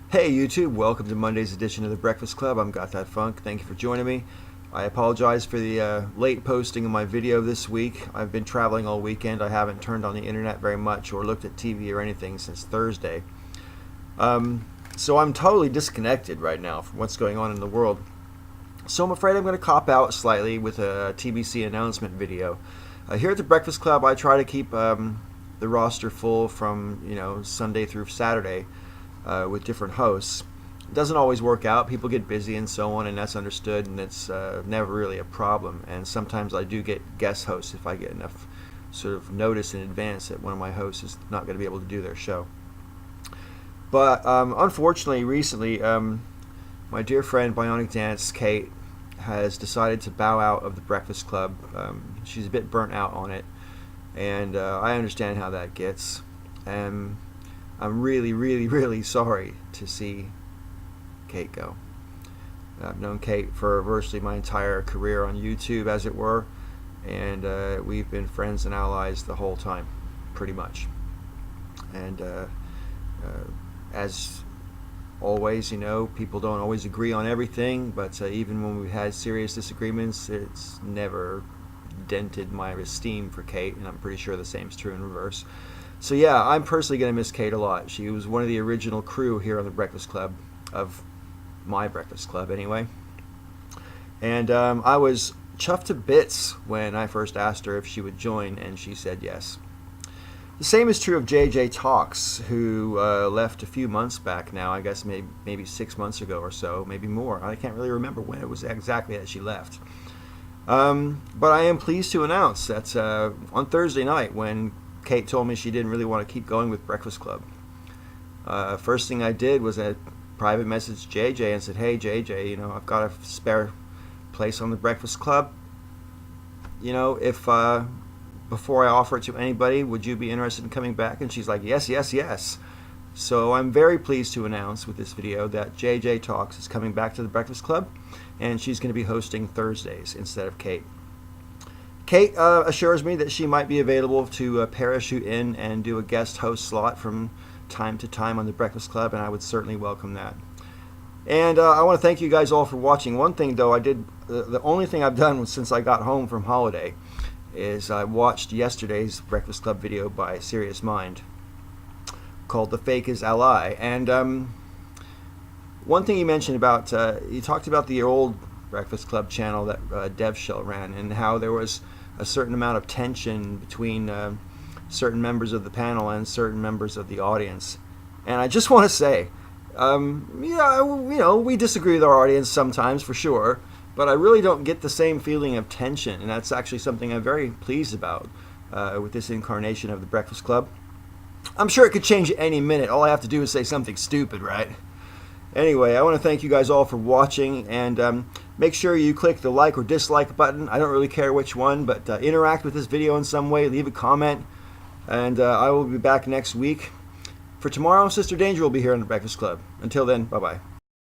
Hey YouTube, welcome to Monday's edition of The Breakfast Club. I'm Got That Funk. Thank you for joining me. I apologize for the late posting of my video this week. I've been traveling all weekend. I haven't turned on the internet very much or looked at TV or anything since Thursday. So I'm totally disconnected right now from what's going on in the world. So I'm afraid I'm going to cop out slightly with a TBC announcement video. Here at The Breakfast Club, I try to keep the roster full from Sunday through Saturday. With different hosts. It doesn't always work out. People get busy and so on, and that's understood, and it's never really a problem. And sometimes I do get guest hosts if I get enough sort of notice in advance that one of my hosts is not going to be able to do their show. But unfortunately, recently, my dear friend Bionic Dance, Kate, has decided to bow out of the Breakfast Club. She's a bit burnt out on it, and I understand how that gets. And I'm really sorry to see Kate go. I've known Kate for virtually my entire career on YouTube, as it were, and we've been friends and allies the whole time, pretty much. And as always, people don't always agree on everything, but even when we've had serious disagreements, it's never dented my esteem for Kate, and I'm pretty sure the same is true in reverse. So yeah, I'm personally going to miss Kate a lot. She was one of the original crew here on the Breakfast Club, of my Breakfast Club anyway. And I was chuffed to bits when I first asked her if she would join, and she said yes. The same is true of JJ Talks, who left a few months back now, I guess maybe 6 months ago or so, maybe more. I can't really remember when it was exactly that she left. But I am pleased to announce that on Thursday night, when Kate told me she didn't really want to keep going with Breakfast Club, first thing I did was I private messaged JJ and said, "Hey JJ, I've got a spare place on the Breakfast Club. If before I offer it to anybody, would you be interested in coming back?" And she's like, yes. So I'm very pleased to announce with this video that JJ Talks is coming back to the Breakfast Club, and she's going to be hosting Thursdays instead of Kate. Kate assures me that she might be available to parachute in and do a guest host slot from time to time on the Breakfast Club, and I would certainly welcome that. And I want to thank you guys all for watching. One thing though, the only thing I've done since I got home from holiday is I watched yesterday's Breakfast Club video by Serious Mind called "The Fake is Ally." And one thing you mentioned about, you talked about the old Breakfast Club channel that Dev Shell ran, and how there was a certain amount of tension between certain members of the panel and certain members of the audience. And I just want to say, we disagree with our audience sometimes, for sure, but I really don't get the same feeling of tension, and that's actually something I'm very pleased about with this incarnation of the Breakfast Club. I'm sure it could change at any minute. All I have to do is say something stupid, right? Anyway, I want to thank you guys all for watching, and make sure you click the like or dislike button. I don't really care which one, but interact with this video in some way, leave a comment, and I will be back next week. For tomorrow, Sister Danger will be here on the Breakfast Club. Until then, bye-bye.